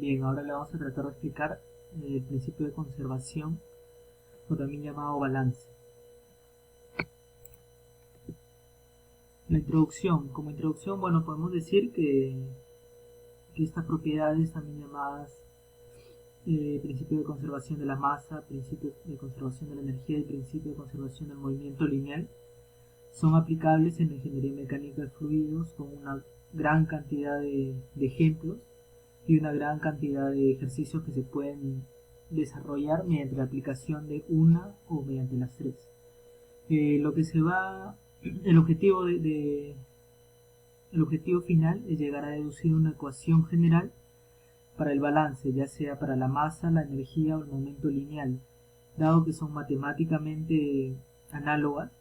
Bien, ahora le vamos a tratar de explicar el principio de conservación, o también llamado balance. La introducción. Como introducción, bueno, podemos decir que estas propiedades, también llamadas principio de conservación de la masa, principio de conservación de la energía y principio de conservación del movimiento lineal, son aplicables en la ingeniería mecánica de fluidos con una gran cantidad de ejemplos y una gran cantidad de ejercicios que se pueden desarrollar mediante la aplicación de una o mediante las tres. Lo que se va, el objetivo el objetivo final es llegar a deducir una ecuación general para el balance, ya sea para la masa, la energía o el momento lineal. Dado que son matemáticamente análogas,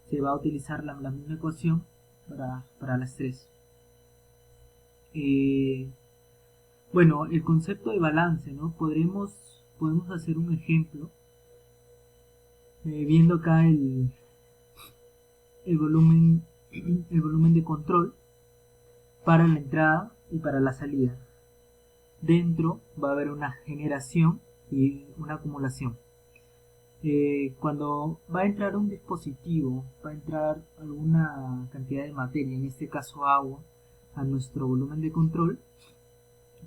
se va a utilizar la misma ecuación para las tres. Bueno, el concepto de balance, ¿no? Podemos hacer un ejemplo viendo acá el volumen el volumen de control para la entrada y para la salida. Dentro va a haber una generación y una acumulación. Cuando va a entrar un dispositivo, va a entrar alguna cantidad de materia, en este caso agua, a nuestro volumen de control,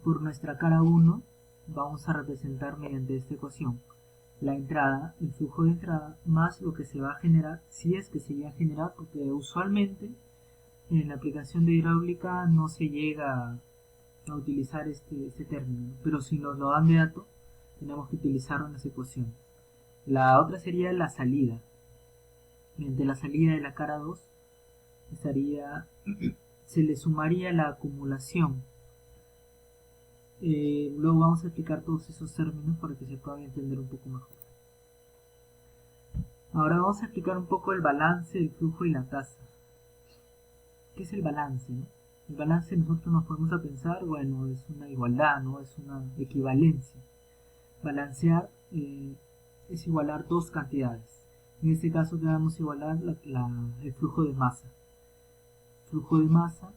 por nuestra cara 1 vamos a representar mediante esta ecuación la entrada, el flujo de entrada, más lo que se va a generar, si es que se llega a generar, porque usualmente en la aplicación de hidráulica no se llega a utilizar este término, pero si nos lo dan de dato, tenemos que utilizar unas ecuaciones. La otra sería la salida. Mediante la salida de la cara 2 se le sumaría la acumulación. Luego vamos a explicar todos esos términos para que se puedan entender un poco mejor. Ahora vamos a explicar un poco el balance, el flujo y la tasa. ¿Qué es el balance, no? El balance nosotros nos podemos a pensar, bueno, es una igualdad, ¿no? Es una equivalencia. Balancear es igualar dos cantidades. En este caso vamos a igualar el flujo de masa. Flujo de masa,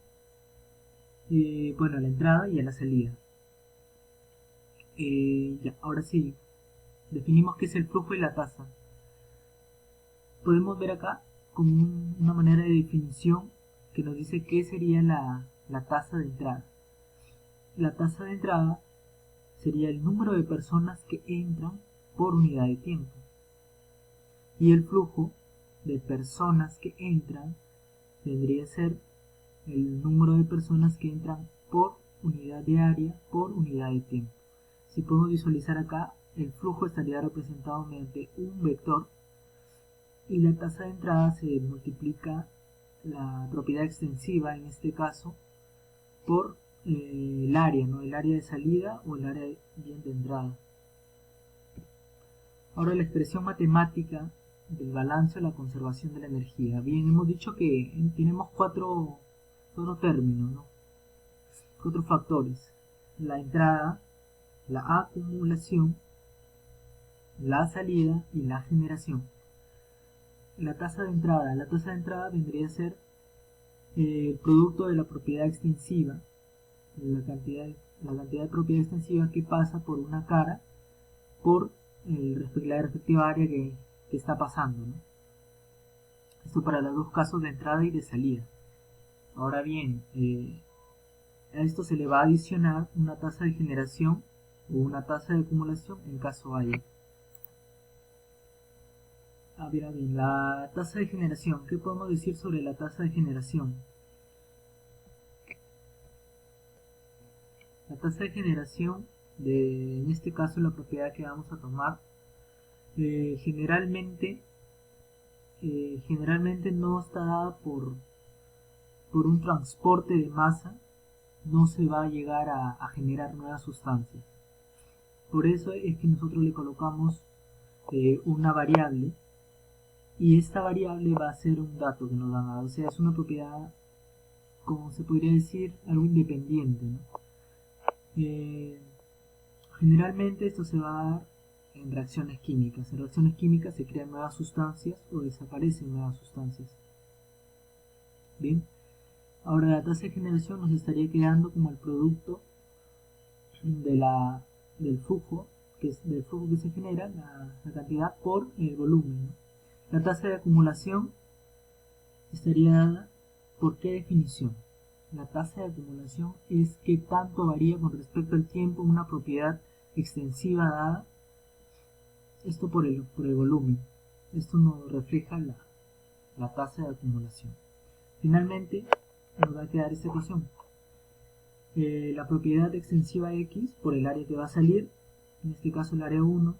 bueno, a la entrada y a la salida. Ya, ahora sí, definimos qué es el flujo y la tasa. Podemos ver acá como una manera de definición que nos dice qué sería la tasa de entrada. La tasa de entrada sería el número de personas que entran por unidad de tiempo. Y el flujo de personas que entran vendría a ser el número de personas que entran por unidad de área por unidad de tiempo. Si podemos visualizar acá, el flujo estaría representado mediante un vector y la tasa de entrada se multiplica la propiedad extensiva, en este caso, por el área, ¿no? El área de salida o el área bien de entrada. Ahora la expresión matemática del balance o la conservación de la energía. Bien, hemos dicho que tenemos cuatro términos, ¿no? Cuatro factores: la entrada, la acumulación, la salida y la generación. La tasa de entrada vendría a ser el producto de la propiedad extensiva, la cantidad de propiedad extensiva que pasa por una cara por la respectiva área que está pasando, ¿no? Esto para los dos casos de entrada y de salida. Ahora bien, a esto se le va a adicionar una tasa de generación o una tasa de acumulación en caso haya. Bien, la tasa de generación. ¿Qué podemos decir sobre la tasa de generación? La tasa de generación, en este caso la propiedad que vamos a tomar, generalmente no está dada por un transporte de masa, no se va a llegar a generar nuevas sustancias. Por eso es que nosotros le colocamos una variable, y esta variable va a ser un dato que nos van a dar, o sea, es una propiedad, como se podría decir, algo independiente, ¿no? Generalmente esto se va a dar en reacciones químicas. En reacciones químicas se crean nuevas sustancias o desaparecen nuevas sustancias. Bien, ahora la tasa de generación nos estaría quedando como el producto del flujo que se genera, la cantidad por el volumen, ¿no? La tasa de acumulación estaría dada por qué definición. La tasa de acumulación es qué tanto varía con respecto al tiempo una propiedad extensiva dada, esto por el volumen. Esto nos refleja la tasa de acumulación. Finalmente nos va a quedar esta ecuación. La propiedad extensiva X por el área que va a salir, en este caso el área 1,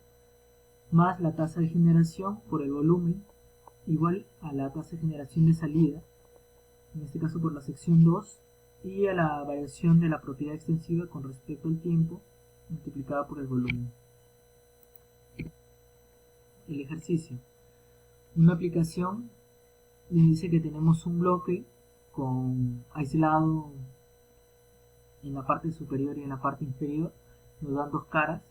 más la tasa de generación por el volumen, igual a la tasa de generación de salida, en este caso por la sección 2, y a la variación de la propiedad extensiva con respecto al tiempo, multiplicada por el volumen. El ejercicio. Una aplicación dice que tenemos un bloque aislado en la parte superior y en la parte inferior, nos dan dos caras.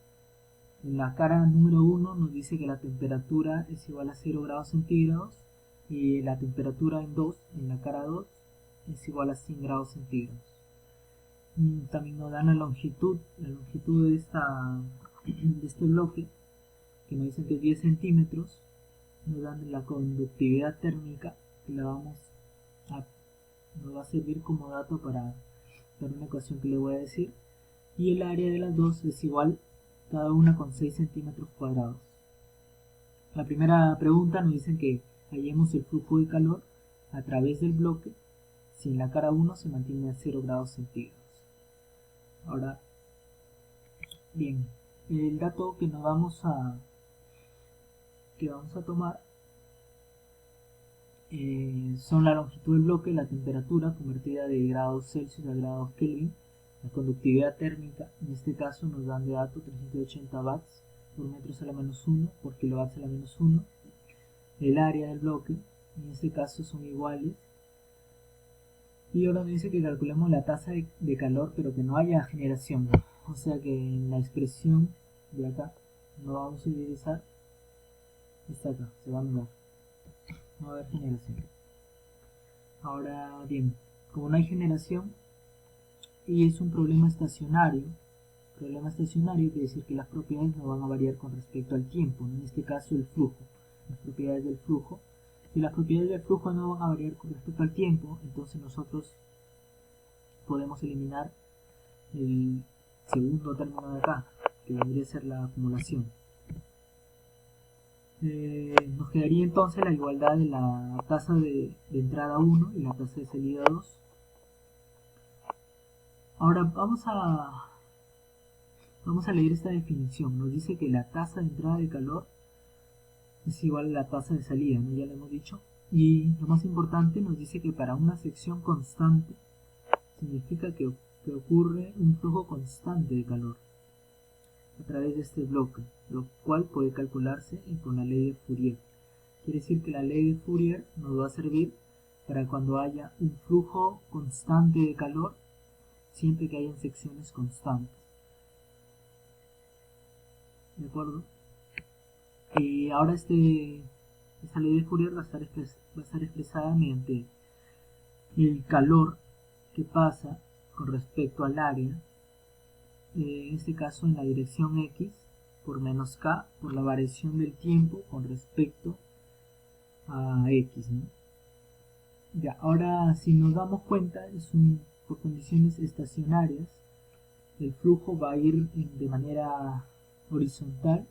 En la cara número 1 nos dice que la temperatura es igual a 0 grados centígrados y la temperatura en la cara 2, es igual a 100 grados centígrados. También nos dan la longitud de este bloque, que nos dicen que es 10 centímetros. Nos dan la conductividad térmica, que nos va a servir como dato para una ecuación que le voy a decir, y el área de las dos es igual, cada una con 6 centímetros cuadrados. La primera pregunta nos dicen que hallemos el flujo de calor a través del bloque si en la cara 1 se mantiene a 0 grados centígrados. Ahora, bien, el dato que vamos a tomar son la longitud del bloque, la temperatura convertida de grados Celsius a grados Kelvin, la conductividad térmica, en este caso nos dan de dato 380 watts por metros a la menos 1 por kilowatts a la menos 1, el área del bloque, en este caso son iguales, y ahora nos dice que calculemos la tasa de calor pero que no haya generación, o sea que en la expresión de acá no vamos a utilizar esta acá, se va a anular. No va a haber generación. Ahora bien, como no hay generación y es un problema estacionario quiere decir que las propiedades no van a variar con respecto al tiempo, ¿no? En este caso el flujo, las propiedades del flujo. Si las propiedades del flujo no van a variar con respecto al tiempo, entonces nosotros podemos eliminar el segundo término de acá, que vendría a ser la acumulación. Nos quedaría entonces la igualdad de la tasa de entrada 1 y la tasa de salida 2. Ahora vamos a leer esta definición. Nos dice que la tasa de entrada de calor es igual a la tasa de salida, ¿no? Ya lo hemos dicho. Y lo más importante, nos dice que para una sección constante significa que ocurre un flujo constante de calor a través de este bloque, lo cual puede calcularse con la ley de Fourier. Quiere decir que la ley de Fourier nos va a servir para cuando haya un flujo constante de calor, siempre que hayan secciones constantes. ¿De acuerdo? Y ahora esta ley de Fourier va a estar expresada mediante el calor que pasa con respecto al área, en este caso en la dirección X, por menos K, por la variación del tiempo con respecto a X, ¿no? Ya, ahora si nos damos cuenta, por condiciones estacionarias, el flujo va a ir de manera horizontal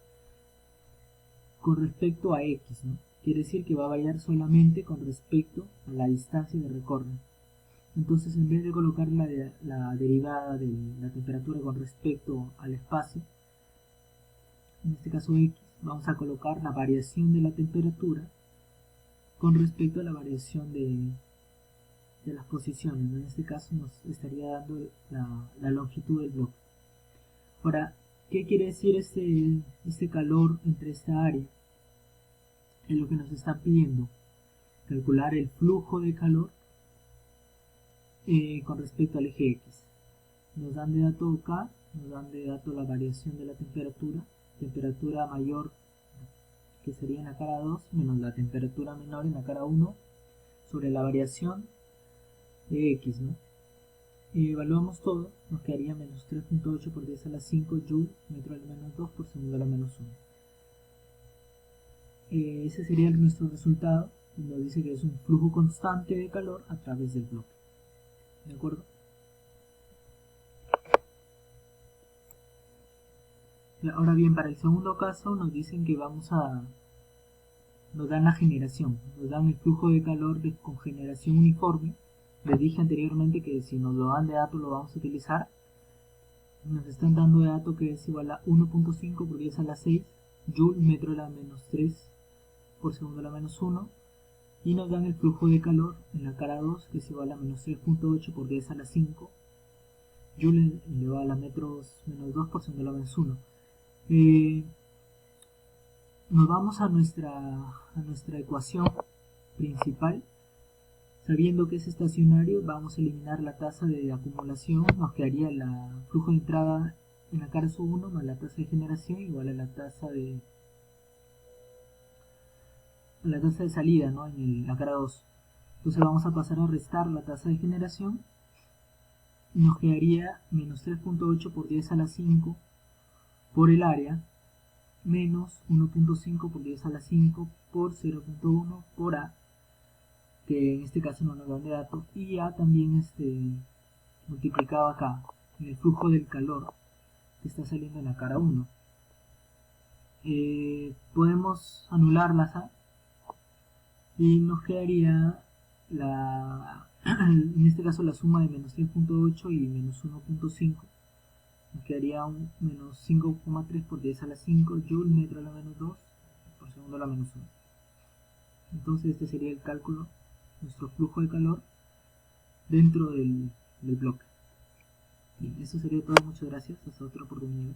con respecto a X, ¿no? Quiere decir que va a variar solamente con respecto a la distancia que recorre. Entonces, en vez de colocar la derivada de la temperatura con respecto al espacio, en este caso X, vamos a colocar la variación de la temperatura con respecto a la variación de las posiciones. En este caso nos estaría dando la longitud del bloque. Ahora, ¿qué quiere decir este calor entre esta área? Es lo que nos están pidiendo. Calcular el flujo de calor con respecto al eje X. Nos dan de dato K, nos dan de dato la variación de la temperatura mayor, que sería en la cara 2, menos la temperatura menor en la cara 1, sobre la variación de X, ¿no? y evaluamos todo, nos quedaría menos 3.8 por 10 a la 5 Joule metro a la menos 2 por segundo a la menos 1. Ese sería nuestro resultado, y nos dice que es un flujo constante de calor a través del bloque. ¿De acuerdo? Ahora bien, para el segundo caso nos dicen que nos dan la generación, nos dan el flujo de calor con generación uniforme. Les dije anteriormente que si nos lo dan de dato lo vamos a utilizar. Nos están dando de dato que es igual a 1.5 por 10 a la 6 Joule metro a la menos 3 por segundo a la menos 1, y nos dan el flujo de calor en la cara 2 que es igual a menos 3.8 por 10 a la 5 Joule elevado a la menos 2 por segundo a la menos 1. Nos vamos a nuestra ecuación principal. Sabiendo que es estacionario, vamos a eliminar la tasa de acumulación, nos quedaría el flujo de entrada en la cara 1 más la tasa de generación igual a la tasa de salida, ¿no? En la cara 2. Entonces vamos a pasar a restar la tasa de generación y nos quedaría menos 3.8 por 10 a la 5 por el área menos 1.5 por 10 a la 5 por 0.1 por A, que en este caso no nos dan de dato, y A también multiplicado acá en el flujo del calor que está saliendo en la cara 1. Podemos anular las A y nos quedaría en este caso la suma de menos 3.8 y menos 1.5. Nos quedaría un menos 5,3 por 10 a la 5 Joule metro a la menos 2 por segundo a la menos 1. Entonces este sería el cálculo, nuestro flujo de calor dentro del bloque. Bien, eso sería todo, muchas gracias, hasta otra oportunidad.